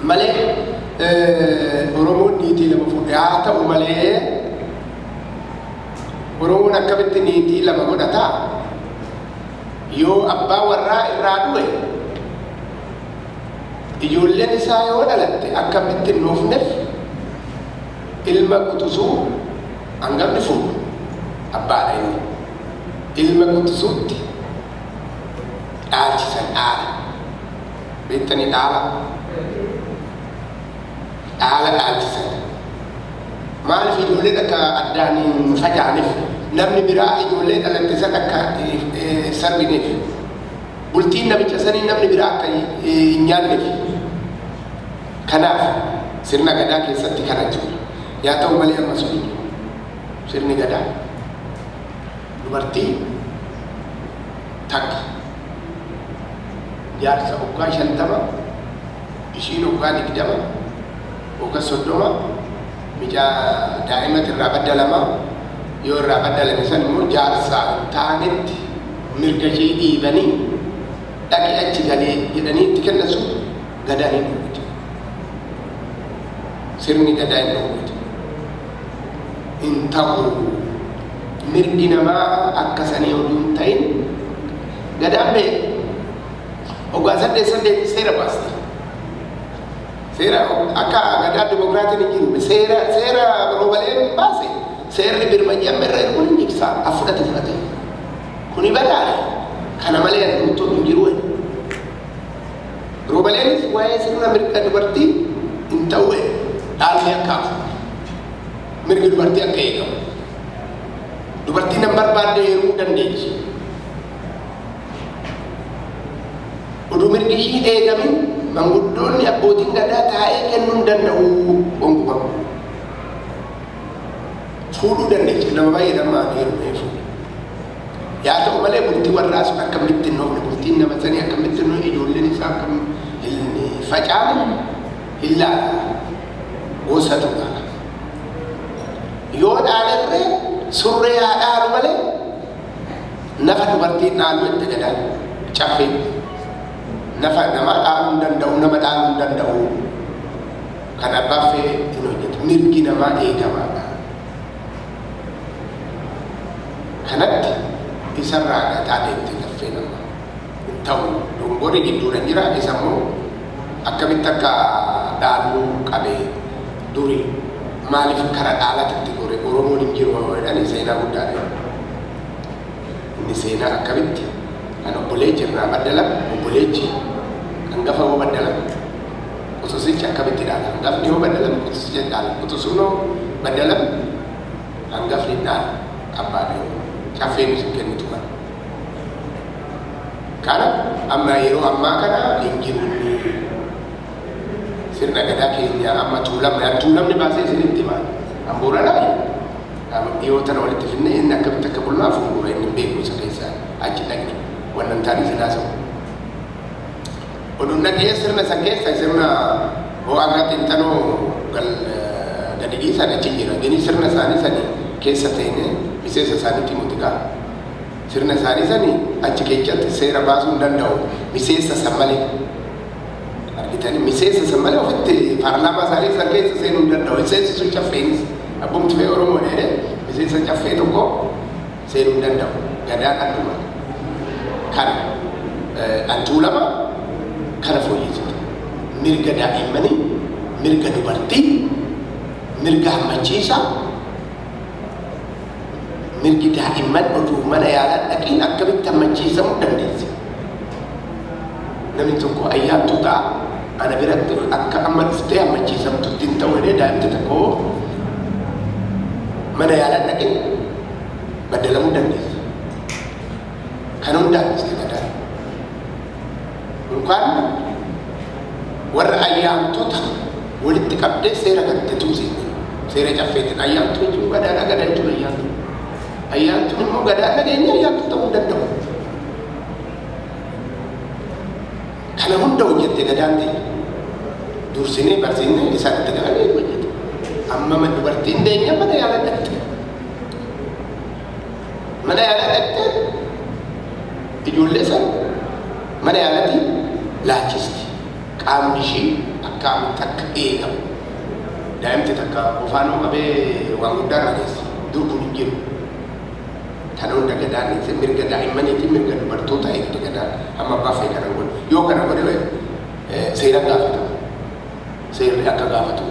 malee Oromoon niitii lama fuudhe haa ta'u malee Oromoon akkamitti niitii lama godhata yoo abbaa warraa irraa du'e ijoolleen isaa yoo dhalatte akkamitti nuufneef ilma quxisuu hangafni fuudhu abbaadha inni ilma quxisuutti dhaalchisan dhaala beektanii dhaala dhaalchisan maaliif ijoolleen akka addaan hin facaaneef namni biraa ijoollee dhalatte san akka sarbineef bultiin namicha sanii namni biraa akka hin nyaanneef kanaaf sirna gadaa keessatti kana jiru yaa ta'u malee ammas sirni gadaa dubartii takka jaarsa waggaa 50 ishiin waggaa 20 waggaa 30 mijaa daa'imati irraa baddalama yoo irraa baddalame san immoo jaarsa taanetti mirga ishee dhiibanii dhaqi achi galee jedhanii itti kennasu gadaa hin dhugute sirni gadaa hin dhugute hin ta'u mirgi namaa akkasanii oduu hin ta'in gadaan bee waggaa 8 seera baaste seera akka gadaa dimokiraatiin hin jiru seera roobaleen baase seerri birmanii amma irra erguun hin jigsaa fudhate kuni badaadha kana malee adduutuun hin jiru roobaleenis waa'ee sirna mirga dubartii hin ta'u dhaalli akka mirgi dubartii akka eegamu dubartiin nan barbaadde heeruu dandeechi oduu mirgi ishii eegamin manguddoonni abbootiin gadaa taa'ee kennuu hin danda'u gonkumamu fuudhuu dandeechi nama baay'ee namaan heerumee fuudhu yaa ta'u malee bultii warraa sun akkamitti hin oofne bultiin nama sanii akkamitti hin oofne ijoolleen isaa akkam hin facaane hin laala gosatu dhaala yoo dhaalerree surree haa dhaalu malee nafa dubartiin dhaalu itti gadaan caffee nafa nama dhaaluu hin danda'u nama dhaaluu hin danda'u kan abbaaffee hin hojjetu mirgi namaa eegamaadha kanatti isarraa gataa deemte gaffee nama hin ta'u dongori gidduudha jira isa immoo akkamitti akka dhaaluu qabee durii maaliif kara dhaalatitti gore Oromoon hin jiru jedhanii seenaa guddaadha inni seenaa akkamitti kan obboleechi irraa baddalame obboleechi hangafa hoo baddalame quxisichi akkamitti dhaala hangafni hoo baddalame quxisichi dhaala quxisuun hoo baddalame hangafni dhaala abbaadha caffeen isin kennitu kana amma yeroo ammaa kana hin jiru sirna gadaa keenya amma tuulamni baasee isinitti himaa ambooranaay dhiyoo tana walitti finne inni akkamitti akka bulmaa fuuldura inni beeku isa keessaa achi dhaqne wannan taanii silaasa'u oduun dhaqee sirna san keessa sirna ho'aa xinxanoo gadi dhiisan achi jira gini sirna isaanii sani keessa ta'ine miseensa isaaniitti mutikaa sirna isaanii sani achi keessatti seera baasuu hin danda'u miseensa san malee argitanii miseensa san malee ofitti paarlaamaa isaanii san keessa seenuu hin danda'u miseensi sun caffeenis abbumti fee Oromoo dheedhe miseensa caffee tokko seenuu hin danda'u gadaan adduma kana antuulama kana fooyyessuudha mirga daa'immanii mirga dubartii mirga hammachiisaa mirgi daa'imman oduu mana yaalaa dhaqiin akkamitti hammachiisamuu dandeessi namni tokko ayyaantuu ta'a ana biratti akka amma dhuftee hammachiisamtutti hin ta'u jedhee daa'imti tokko mana yaalaa dhaqiin baddalamuu dandeessi kan hundaan isti gadaa Bukan warra ayyaantota walitti qabdee seera gaddeetu seera caffeetiin ayyaantu jechuun gadaadha gadaa jechuun ayyaantu ayyaantuun immoo gadaa dhageenya ayyaantu ta'uu danda'u kana hunda hojjette gadaan ta'e dursinee barsiinee isaanitti galanii hojjete amma dubartiin deenya mana yaalaa dhaqxe mana yaalaa dhaqxe ijoollee san mana yaalaatti laachisti qaamnishi akkamitti akka eegamu daa'imti takka ofaanoo qabee waan guddaa raadessa dur kun hin jiru kan hunda gadaan mirga daa'immaniitiin mirga dubartoota eegde gadaan amma baafee kana godhu yoo kana godhe seera gaafatamu seerri akka gaafatu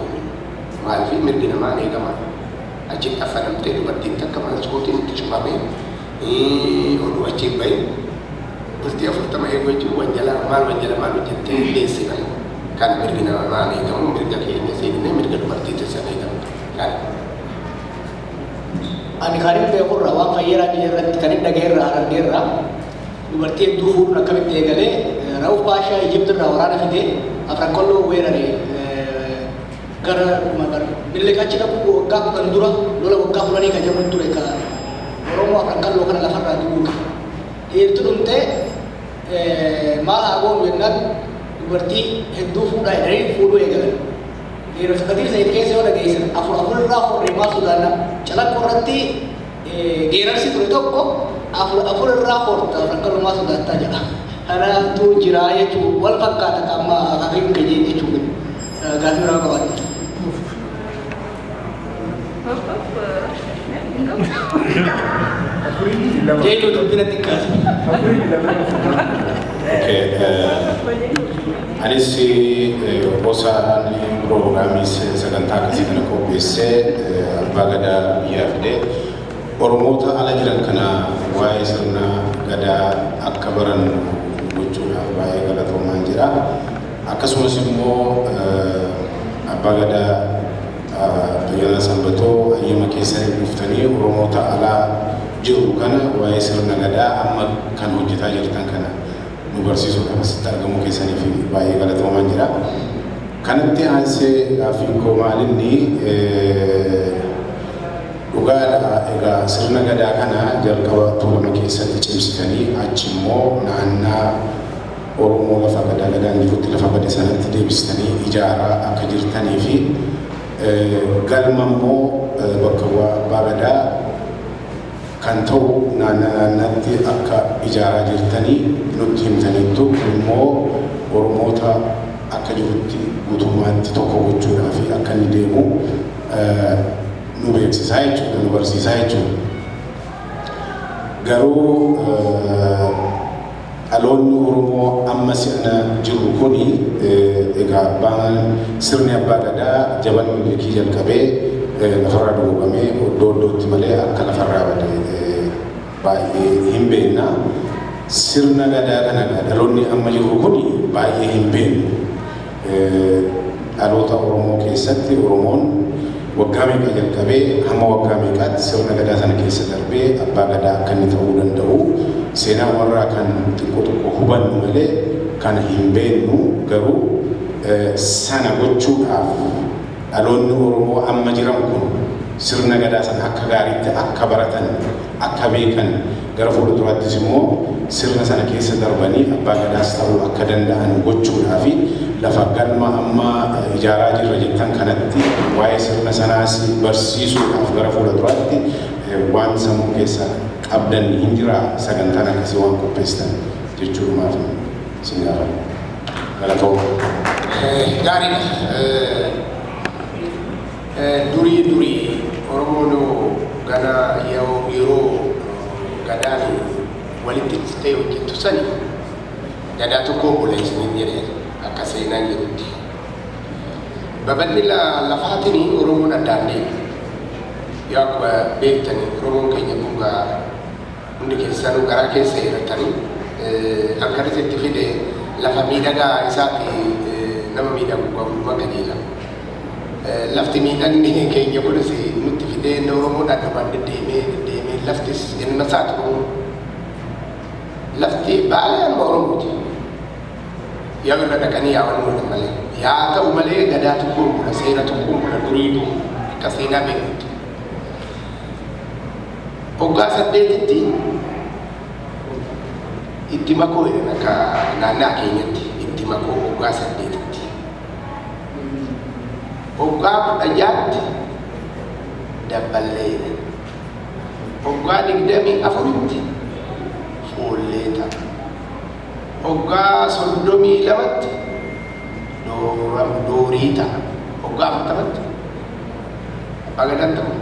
maaliif mirgi namaa eegama achitti affanamtee dubartiin takka maaskootiin itti cufamee oduu achiin bahee bultii 40 eeguu jechuun wanjala maal hojjettee deesse kan mirgi namaa eegamu mirga keenya seeninee mirga dubartii tessa eegamu kan ani kan hin beekurra waan fayyaraa irratti kan hin dhagaherra argeerra dubartii hedduu fuudhuun akkamitti eegalee Rauf Paashaa Ijiptirraa waraana fidee Afrankolloo weeraree gara bille kachi dhabu waggaa 10 dura lola waggaa 10 kan jedhamu ture ka Oromoo Afrankolloo kana lafarraa duuka dhiirtu dhumtee maal haa goonu jennaan dubartii hedduu fuudhaa jedhanii fuudhuu eegalan dhiirota kadiir sayid keessa yoo dhageessan afur irraa horree maal sodaanna calaqqoo irratti geerarsi ture tokko afur irraa horta Afrankolloo maal sodaattaa jedha kanaaftu jiraa jechuun wal fakkaata amma akakiin keenya jechuun gaafii biraa qabaatti. Jadi tu bila tikas. Okay, anis bosan programis sagantaa kasi kana qopheesse abbaa gadaa biyyaa fide Oromoota ala jiran kana waa'ee sirna gadaa akka baran gochuudhaaf baay'ee galatoomaa jira. Akkasumas immoo abbaa gadaa Tuyana Sanbatoo ayyama keessanii dhuftanii Oromoota alaa jiru kana waa'ee sirna gadaa amma kan hojjetaa jirtan kana nu barsiisuudhaaf asitti argamuu keessaniif baay'ee galatoomaa jira. Kanatti aansee gaafiin koo maalinni dhugaadha egaa sirna gadaa kana jalqaba tuulama keessatti cimsitanii achi immoo naannaa Oromoo lafa gadaan jirutti lafa bade sanatti deebistanii ijaaraa akka jirtanii fi galma immoo bakka abbaa gadaa kan ta'u naannatti akka ijaaraa jirtanii nutti himtaniittu immoo Oromoota akka jirutti guutummaatti tokko gochuudhaa fi akka inni deemu nu beeksisaa jechuudha, nu barsiisaa jechuudha. Garuu dhaloonni Oromoo amma sirna jiru kuni egaa sirni abbaa gadaa jaban milkii jalqabee lafarraa duugamee iddoo iddootti malee akka lafarraa bade baay'ee hin beekna. Sirna gadaa kana dhaloonni amma jiru kuni baay'ee hin beeknu. Dhaloota Oromoo keessatti Oromoon waggaa meeqa jalqabee hamma waggaa meeqaatti sirna gadaa sana keessa darbee abbaa gadaa akka inni ta'uu danda'u seenaa warraa kan xiqqoo tokko hubannu malee kan hin beeknu garuu sana gochuudhaaf dhaloonni Oromoo amma jiran kun sirna gadaa sana akka gaariitti akka baratan akka beekan gara fuulduraattis immoo sirna sana keessa darbanii abbaa gadaas ta'uu akka danda'an gochuudhaaf lafa galma amma ijaaraa jirra jettan kanatti waa'ee sirna sanaas barsiisuudhaaf gara fuulduraatti waan sammuu keessa qabdan hin jira sagantaan akkasii waan qopheessitan jechuudhumaaf isin gaafadha. Galatooma. Gaariidha. Durii Oromoon gana yeroo gadaan walitti dhuftee hojjettu sani gadaa tokko buleessanii jedheen akka seenaan jedhutti. Babal'ina lafaatiin Oromoon addaan deema. Yoo akkuma beektanii Oromoon keenya bu'aa hundi keessanuu garaa keessa hirattanii akka itti fide lafa miidhagaa isaatti nama miidhagu hundumaa qajeela. Lafti miidhagni keenya kunis nutti fidee Oromoon addabaan deddeemee laftis inni isaati Oromoo. Lafti baay'ee Oromooti. Yoo irra dhaqanii yaa'an malee yaa ta'u malee gadaa tokkoon bula seera tokkoon bula duriitu akka seenaa beekutti. Waggaa 8tti itti makoo jedhan akka naannaa keenyatti itti makoo waggaa 8tti. Waggaa 16tti dabballee waggaa 24tti fuullee ta'a. Waggaa 32tti horii ta'a. Waggaa 40tti abbaa gadaan ta'u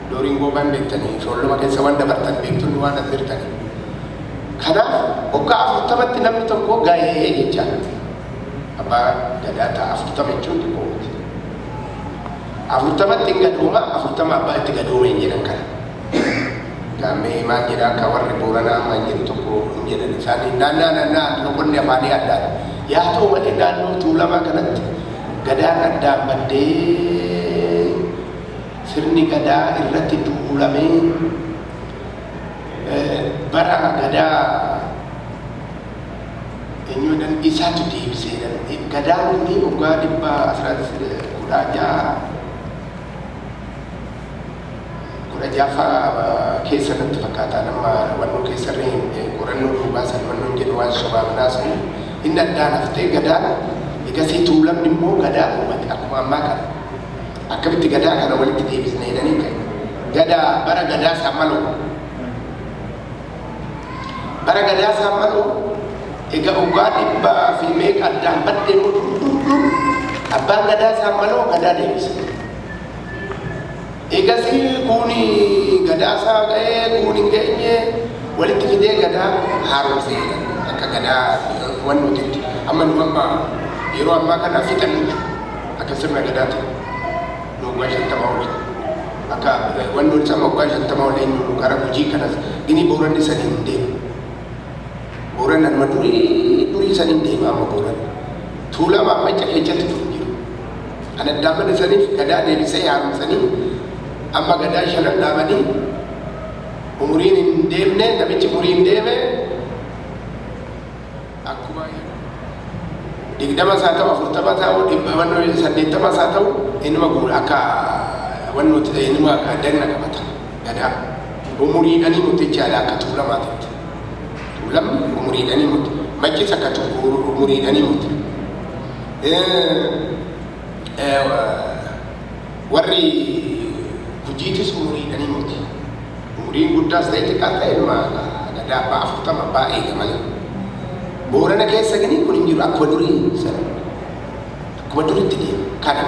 dooriin goobaan beektanii shoolloma keessa waan dabartan beektonni waan asirtanii. Kanaaf waggaa 40tti namni tokko gahee jechaa abbaa gadaa ta'a 40 jechuun xiqqoo miti. 40tti hin gadooma 40 abbaa itti gadoome hin jedhan kana. Kami maal jedha akka warri Booranaa maal jedhu tokko hin jedhan isaanii naannaa loqonni afaanii addaan yaa ta'u malee naannoo Tuulamaa kanatti gadaan addaan baddee sirni gadaa irratti duulamee bara gadaa eenyuudhaan isaatu deebiseedhaan gadaan ni waggaa 16 Jaffa keessatti fakkaata nama wannoo keessarree qorannoo duubaasan wannoon jedhu waan sobaa binaasu inni addaan haftee gadaan egasii Tuulamni immoo gadaa uumate akkuma ammaa kana akkamitti gadaa kana walitti deebisnee jedhanii ka'e gadaa bara gadaa Saammaloo egaa waggaa 100 addaan baddee abbaan gadaa Saammaloo gadaa deebise. Egasii kuni gadaa saa ga'ee kuni geenye walitti fidee gadaa haaromsee akka gadaa waan nuti amma nu amma yeroo ammaa kana fixan akka sirna gadaa ta'e waggaa 50 oli akka waan nuti sama waggaa 50 oli nu karaa hojii kanas gini Booranni sanii hin deemu. Booranni amma durii sanii hin deemu amma Booranni Tuulamaa amma caqeechatti jiru. Ana daamani saniif gadaa deebisee haaromsanii amma gadaa shanan dhaabanii umuriin hin deemne namichi umurii hin deeme akkuma 20 haa ta'u 40 haa ta'u 80 haa ta'u inuma akka wannooti inuma dagna qabata gadaa umuriidhanii mutichaadha akka Tuulamaatitti Tuulamni umuriidhanii muti machis akka umuriidhanii muti warri Kujiitis umuriidhanii muti. Umuriin guddaas ta'e xiqqaa ta'e ilma gadaa abbaa 40 abbaa eega malee. Boorana keessa ganii kun hin jiru akkuma durii sana. Akkuma duriitti deema. Kana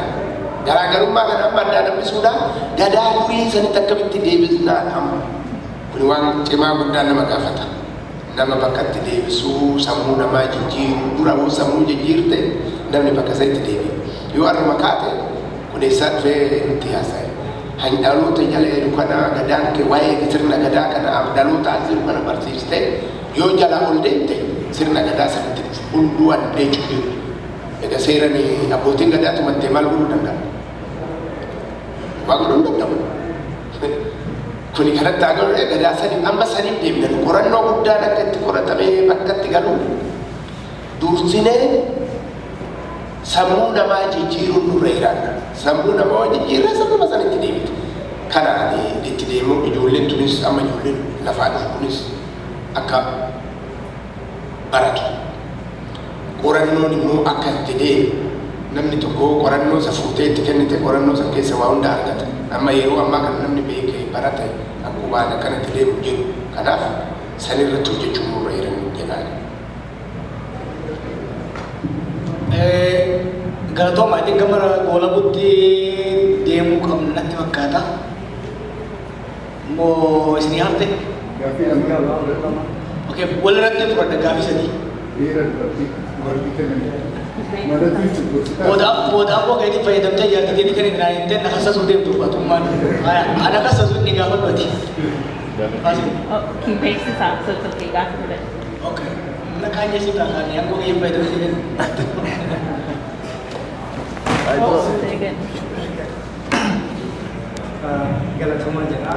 garaagarummaa kana amma addaan hambisuudhaan gadaa durii sanitti akkamitti deebisnaan amma. Kun waan cimaa guddaa nama gaafata. Nama bakkatti deebisuu sammuu namaa jijjiiruu dura hoo sammuu jijjiirte namni bakka isaatti deebi'u. Yoo harma kaate kun eessaa dhufee nutti haasa'e. Dhaloota jala jiru kana gadaan kee waa'ee sirna gadaa kana dhaloota jiru kana barsiiste yoo jala ol deemte sirna gadaa sanatti hunduu addee cubbee egaa seerani abbootiin gadaa tumattee maal godhuu danda'a? Waa godhuu danda'u. Kuni kanatti agarre gadaa sanii amma saniin deemnan qorannoo guddaan akka itti qoratamee bakka itti galu dursinee sammuu namaa jijjiiruun nurra jiraanna. Sammuu namaa jijjiirree sammuu sanitti deebitu. Kana itti deemu ijoolleen tunis amma ijoolleen lafaa dhufu kunis akka baratu. Qorannoon immoo akka itti deemu namni tokko qorannoo isa fuutee itti kennite qorannoo san keessa waa hunda argata. Amma yeroo ammaa kana namni beekee barate akkubaan akkanatti deemu jiru. Kanaaf sanirratti hojjechuun nurra jiran jedhaan. Galatooma inni gama goolabutti deemuu qabnu natti fakkaata. Moo isinii hafte? Gaafii ammaa baafama. Okay, walirratti fudhadha gaafii sadii. Boodaan boo keetii fayyadamtee jaartii kan hin raayyattee na kassasuu deemtu uffatummaan. Ana kassasuu inni gaafa dhoti. He makes the sound, so it's okay. Got it. Okay. Na kanya sih tak kan yang gue fayyadamtee. Oh, very good. Galatuma jala,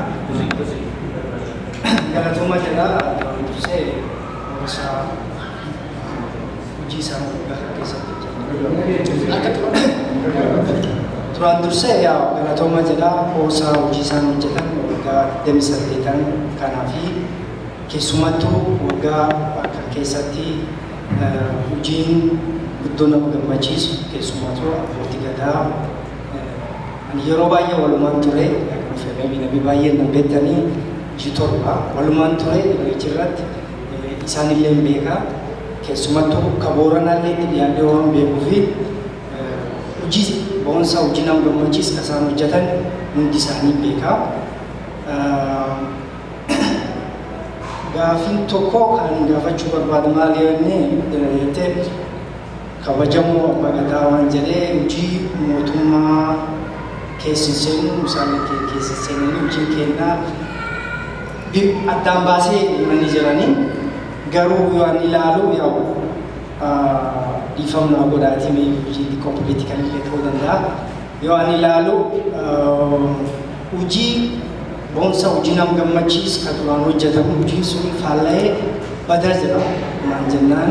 galatuma jala, saya masa uji sama kisah. Turan dursa ya galatuma jala, masa uji sama jalan, warga demisalitan kanafi, kesumatu warga kesati ujiin guddona gammachiis keessumattu abbootii gadaa yeroo baay'ee walumaan ture nabi baay'een nan beektanii jitorba walumaan ture irratti isaanillee beeka keessumattu ka Booranaallee dhiyaatee waan beekuu fi hojii boonsaa hojii nama gammachiis kan isaan hojjetan hundi isaanii beekaa. Gaafiin tokko kan gaafachuu barbaadu maali jettee kabajamoo abbaa gadaa waan jedhee hojii mootummaa keessa seenu isaan keessa seenanii hojiin kennaa addaan baasee himanii jiranii garuu yoo ani ilaalu yaa'u dhiifamnaa godhaatii mee hojii xiqqoo politikan illee ta'uu danda'a. Yoo ani ilaalu hojii boonsa hojii nama gammachiis kan duraan hojjetamu hojiin sun faalla'ee badaa jira maal jennaan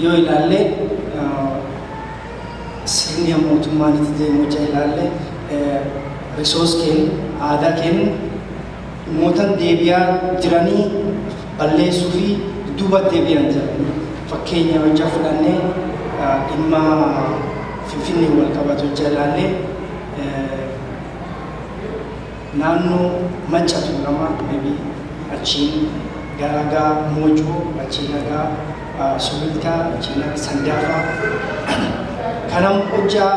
yoo ilaalle sirni mootummaan itti deemu hojii ilaalle risoos kennu aadaa kennu mootan deebi'aa jiranii balleessuu fi duuba deebi'an jiranii fakkeenya hojii fudhannee dhimma Finfinnee wal qabatu hojii ilaalle naannoo Maccatu lama maybe achiin garagaa Moojoo achiin nagaa Sulultaa achiin nagaa Sandaafaa kanam hojjaa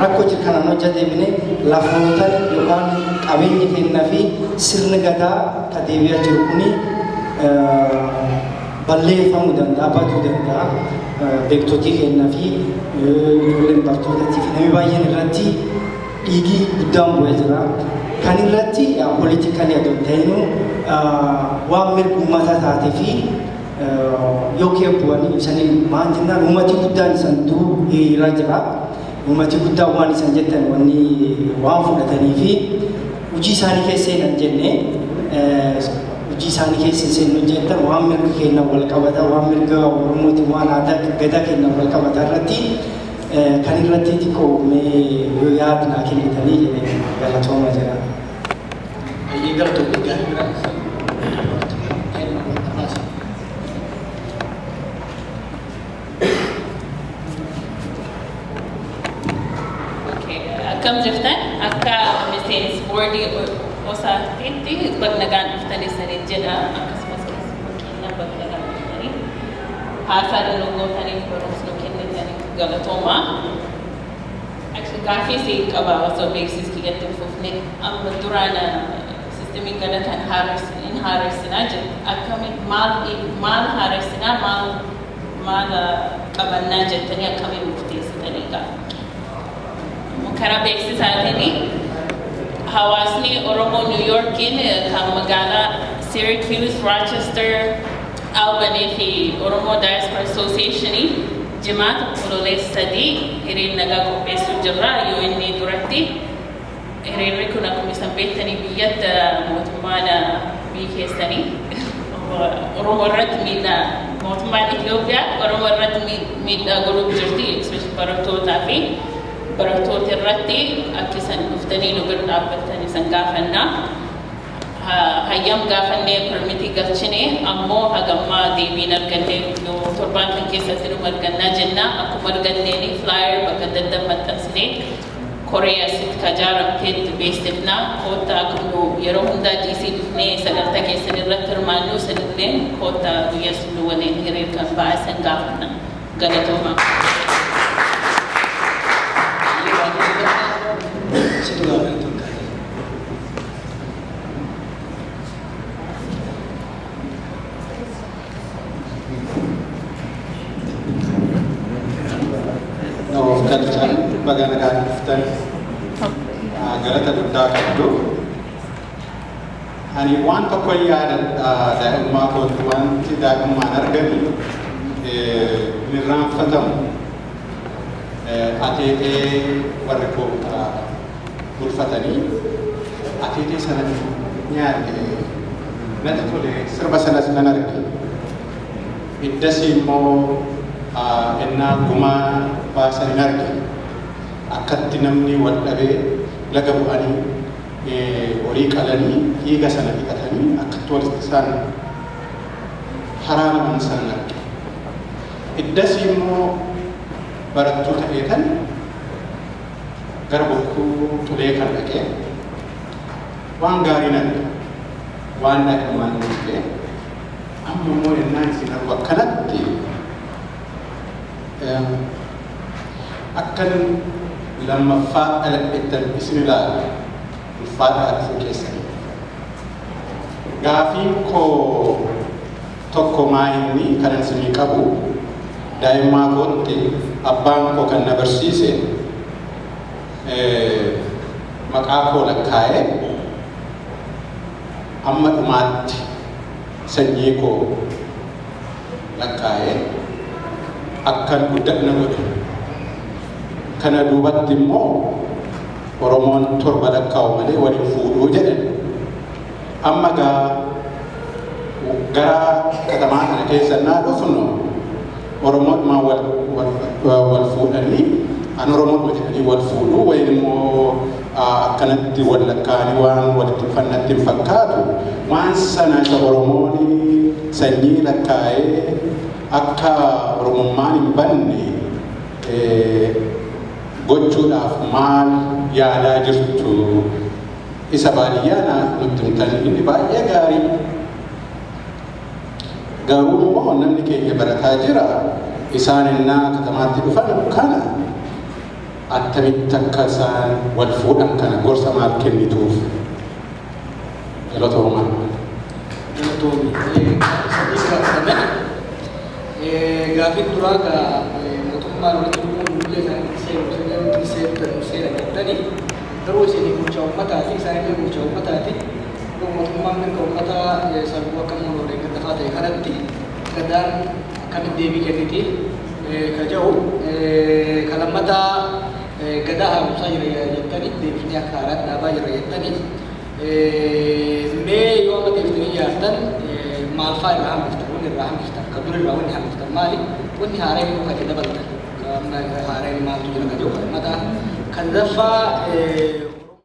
rakkoo jiru kanaan hojjaa deebinee lafoota yookaan qabeenyi kennaa fi sirni gadaa ka deebi'aa jiru kuni balleeffamuu danda'a baduu danda'a beektotii kennaa fi ijoolleen bartootatii fi namni baay'een irratti dhiigii guddaan bu'ee jira. Kan irratti politikali adoo ta'inu waan mirga uummataa taatee fi yookiin bu'anii ibsanii maal jennaan uummati guddaan isaan duuba jira. Uummati guddaan waan isaan jettan wanni waan fudhatanii fi hojii isaanii keessa hin jenne hojii isaanii keessa seenuu jettan waan mirga kennan wal qabata waan mirga Oromooti waan aadaa gadaa kennan wal qabata irratti kan irratti xiqqoo mee yoo yaadnaa kennitanii jedhee galatooma jira. Baay'ee galatoomii gaarii bira. Akkam jirtan akka miseensi boordii osaatiitti bagnagaan dhuftanii saniin jedha akkasumas keessummaa bagnagaan dhuftanii haasaa danuu gootaniif barumsa nu kennitaniif galatooma. Gaaffii si qaba osoo beeksisa kiyyatti hin fufne amma duraan siistemiin gada kan haaromsinaa jirti akkamiin maal haaromsinaa maal qabannaa jettanii akkamiin murteessitanii qaba. Karaa beeksisaatiin hawaasni Oromoo New Yorkiin kan magaalaa Syracuse, Rochester, Albany fi Oromoo Diaspora Associationii jimaata kololeessa 3 hiriira nagaa qopheessuu jirra yoo inni duratti hiriirri kun akkuma isin beektanii biyyatti mootummaan biyya keessanii Oromoo irratti miidhaa mootummaan Itoophiyaa Oromoo irratti miidhaa godhuuf jirti especially barattootaa fi barattoota irratti akka isaan dhuftanii nu bira dhaabbatanii isaan gaafannaa. Hayyam gaafannee permitii galchine ammoo hagammaa deebiin argannee torbaan kan keessatti nu argannaa jenna akkuma arganneeni flyer bakka dadda maxxansine Korea asitti kajaaramteetti beeksifnaa koottaa akkuma yeroo hundaa DC dhufnee sagantaa keessan irratti hirmaannu sanillee koottaa guyyaa sun waliin hiriira kan baasan gaafanna galatooma. Galchan baganagaan dhuftan galata guddaa qabdu. Ani waan tokko yaadadha daa'imummaa kootti wanti daa'imummaan argani hin irraanfatamu. Ateetee warri koo bulfatanii ateetee sana nyaate natti tole sirba sanas nan arge. Iddasii immoo innaa gumaa baasan hin arge akkatti namni wal dhabee laga bu'anii horii qalanii dhiiga sana dhiqatanii akkatti walitti isaan haraamaman san arge. Iddasii immoo barattoota eegan gara bokkuu xulee kan dhaqee waan gaarii arge waan daa'imman arge amma immoo innaan isin argu akkanatti أكن لما فاء الاسم الله الفاتحة في كيسني غافين كو توكو مايني كان سمي كابو دائما كنت أبان كو كان نبرسيسي مقاكو لكاي أما مات سنيكو لكاي أكن بدأ نقول كان دوبات مو ورمان تربة لكاو ملي ولفودو جدًا أما gara katamaan keessa naa dhufnu Oromoon ma wal fuudhanii an Oromoon ma jedhanii wal fuudhuu wayin immoo akkanatti wal lakkaanii waan walitti fannatti hin fakkaatu waan sana isa Oromoon sanyii lakkaa'ee akka Oromummaan hin banne gochuudhaaf maal yaadaa jirtu isa baadiyyaa nutti himtan inni baay'ee gaarii garuu immoo namni keenya barataa jira isaan innaa katamaatti dhufan kana attamitti akka isaan wal fuudhan kana gorsa maal kennituuf galatooma gaafin duraa ka mootummaan walitti dhufuun mul'ee isaanii seera jettanii garuu isinii bulchaa uummataati isaanillee bulchaa uummataati mootummaan mirga uummataa sababa akka mooloolee gaddafaa ta'e kanatti gaddaan akkamitti deebii kenniti ka jedhu ka lammataa gadaa haaromsaa jira jettanii deebifnee akka haaraatti dhaabaa jira jettanii mee yoo amma deebiftanii yaaddan maal fa'aa irraa hambiftan wanni irraa hambiftan ka dur irraa wanni hambiftan maali wanni haareen immoo ka jedha baltan haareen maaltu jira ka jedhu ka lammataa kan daffaa